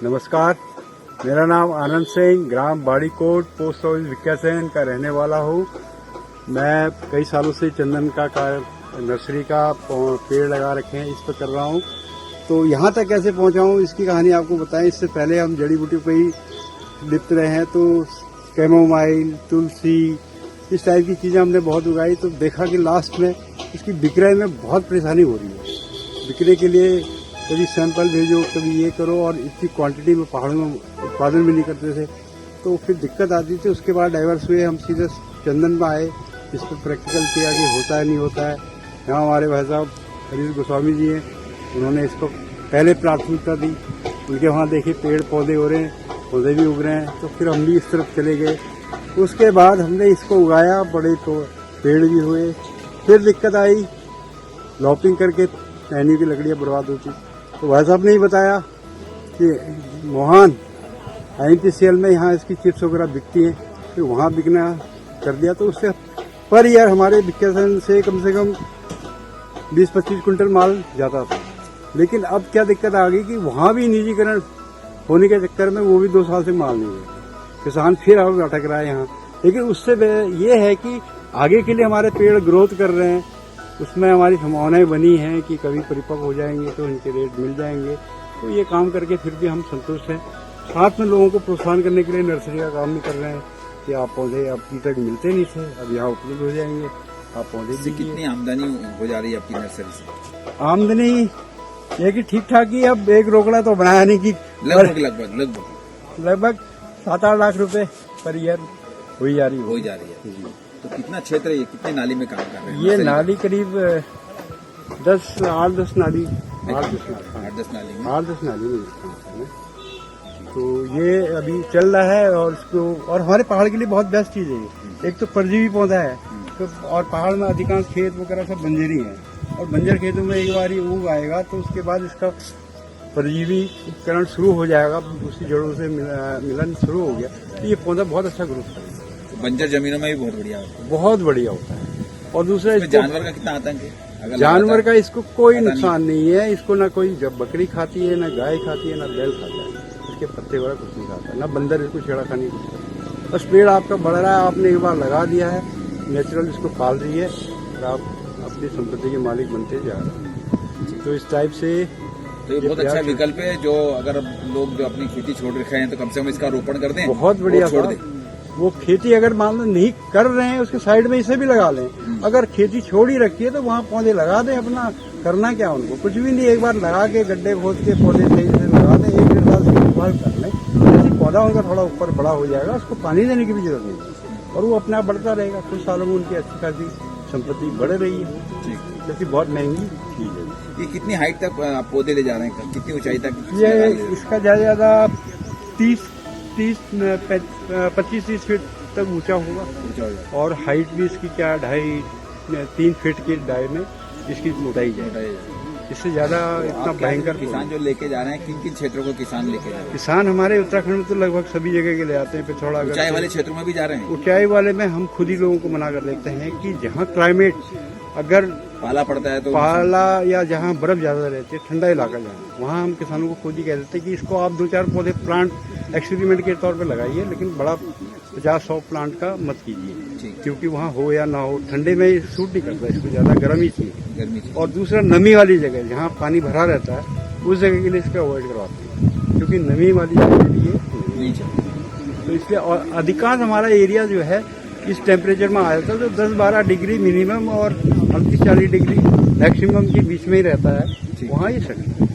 नमस्कार, मेरा नाम आनंद सिंह, ग्राम बाड़ीकोट, पोस्ट ऑफिस विक्यासैन का रहने वाला हूँ। मैं कई सालों से चंदन का नर्सरी का पेड़ लगा रखे हैं, इस पर कर रहा हूँ। तो यहाँ तक कैसे पहुँचा हूँ इसकी कहानी आपको बताएं। इससे पहले हम जड़ी बूटी पर ही लिप्त रहे हैं, तो कैमोमाइल, तुलसी, इस टाइप की चीज़ें हमने बहुत उगाई। तो देखा कि लास्ट में इसकी विक्रय में बहुत परेशानी हो रही है। बिक्री के लिए कभी सैंपल भेजो, कभी ये करो, और इतनी क्वांटिटी में पहाड़ों में उत्पादन भी नहीं करते थे, तो फिर दिक्कत आती थी। उसके बाद डाइवर्स हुए, हम सीधे चंदन में आए, इस पर प्रैक्टिकल किया कि होता है नहीं होता है। यहाँ हमारे भाई साहब हरीश गोस्वामी जी हैं, उन्होंने इसको पहले प्राथमिकता दी। उनके वहाँ देखिए पेड़ पौधे हो रहे हैं, पौधे भी उग रहे हैं, तो फिर हम भी इस तरफ चले गए। उसके बाद हमने इसको उगाया, बड़े तो पेड़ भी हुए। फिर दिक्कत आई, लॉपिंग करके टहनी की लकड़ियाँ बर्बाद होती। तो भाई साहब ने ही बताया कि मोहन INPCL में यहाँ इसकी चिप्स वगैरह बिकती हैं, फिर वहाँ बिकना कर दिया। तो उससे पर ईयर हमारे विक्यासैन से कम 20-25 कुंटल माल जाता था। लेकिन अब क्या दिक्कत आ गई कि वहाँ भी निजीकरण होने के चक्कर में वो भी 2 साल से माल नहीं है। किसान फिर अब अटक रहा है यहाँ। लेकिन उससे ये है कि आगे के लिए हमारे पेड़ ग्रोथ कर रहे हैं, उसमें हमारी संभावनाएं बनी हैं कि कभी परिपक्व हो जाएंगे तो इनके रेट मिल जाएंगे। तो ये काम करके फिर भी हम संतुष्ट हैं। साथ में लोगों को प्रोत्साहन करने के लिए नर्सरी का काम भी कर रहे हैं कि आप पौधे अभी तक मिलते नहीं थे, अब यहाँ उपलब्ध हो जाएंगे, आप पौधे दीजिए। कितनी आमदनी हो जा रही है आपकी नर्सरी से? आमदनी ये कि ठीक ठाक ही, अब एक रोकड़ा तो बनाया नहीं कि लगभग 7-8 लाख रुपए पर ईयर हो जा रही है। तो कितना क्षेत्र है ये, कितने नाली में काम कर रहे हैं? ये नाली करीब 8-10 नाली 8-10 नाली में। तो ये अभी चल रहा है। और इसको, और हमारे पहाड़ के लिए बहुत बेस्ट चीज़ है ये। एक तो परजीवी पौधा है, तो और पहाड़ में अधिकांश खेत वगैरह सब बंजरी हैं, और बंजर खेतों में एक बार उग आएगा तो उसके बाद इसका परजीवीकरण शुरू हो जाएगा, उसकी जड़ों से मिलन शुरू हो गया, तो ये पौधा बहुत अच्छा ग्रोथ करेगा। बंजर जमीनों में भी बहुत बढ़िया होता है। और दूसरा जानवर का कितना आतंक है? जानवर का इसको कोई नुकसान नहीं है। इसको ना कोई बकरी खाती है, ना गाय खाती है, ना बैल खाता है। इसके पत्ते वगैरह कुछ नहीं खाता है, ना बंदर इसको छेड़खानी कुछ करता है। बस पेड़ आपका बढ़ रहा है, आपने एक बार लगा दिया है, नेचुरल इसको पाल रही है, और आप अपनी संपत्ति के मालिक बनते जा रहे हैं। तो इस टाइप से तो ये बहुत अच्छा विकल्प है। जो अगर लोग जो अपनी खेती छोड़ रखे हैं तो कम से कम इसका रोपण कर दें, बहुत बढ़िया छोड़ दें। वो खेती अगर मान लो नहीं कर रहे हैं, उसके साइड में इसे भी लगा लें। अगर खेती छोड़ ही रखी है तो वहाँ पौधे लगा दें। अपना करना क्या उनको, कुछ भी नहीं, एक बार लगा के गड्ढे खोद के पौधे सही से लगा दें, 1-1.5 साल से देखभाल कर लें, जैसे पौधा उनका थोड़ा ऊपर बड़ा हो जाएगा, उसको पानी देने की भी जरूरत नहीं, और वो अपने आप बढ़ता रहेगा। कुछ सालों में उनकी अच्छी खासी संपत्ति बढ़ रही है, जैसे बहुत महंगी चीज है। ये कितनी हाइट तक आप पौधे ले जा रहे हैं, कितनी ऊंचाई तक? ये इसका ज्यादा 25-30 फीट तक ऊंचा होगा, और हाइट भी इसकी 2.5-3 फीट की डाई में इसकी मोटाई जाए। इससे ज्यादा इतना भयंकर। किसान जो लेके जा रहे हैं, किन किन क्षेत्रों को किसान लेके जा रहे हैं? किसान हमारे उत्तराखंड में तो लगभग सभी जगह के ले आते हैं। पिछौड़ा ऊंचाई वाले क्षेत्रों में भी जा रहे हैं? ऊंचाई वाले में हम खुद ही लोगों को मना कर देते हैं कि जहाँ क्लाइमेट अगर पाला पड़ता है तो पाला, या जहाँ बर्फ ज्यादा रहती है, ठंडा इलाका जहाँ, वहाँ हम किसानों को खुद ही कह देते हैं कि इसको आप 2-4 पौधे प्लांट एक्सपेरिमेंट के तौर पर लगाइए, लेकिन बड़ा 50-100 प्लांट का मत कीजिए, क्योंकि वहाँ हो या ना हो, ठंडे में सूट नहीं करता, इसको ज्यादा गर्म ही चाहिए। और दूसरा नमी वाली जगह जहाँ पानी भरा रहता है, उस जगह के लिए इसका अवॉइड करवाते हैं, क्योंकि नमी वाली जगह के लिए नहीं चाहिए। तो इसलिए और अधिकांश हमारा एरिया जो है इस टेम्परेचर में आ जाता है, तो 10-12 डिग्री मिनिमम और 38-40 डिग्री मैक्सिमम के बीच में ही रहता है, वहाँ ही सकता है।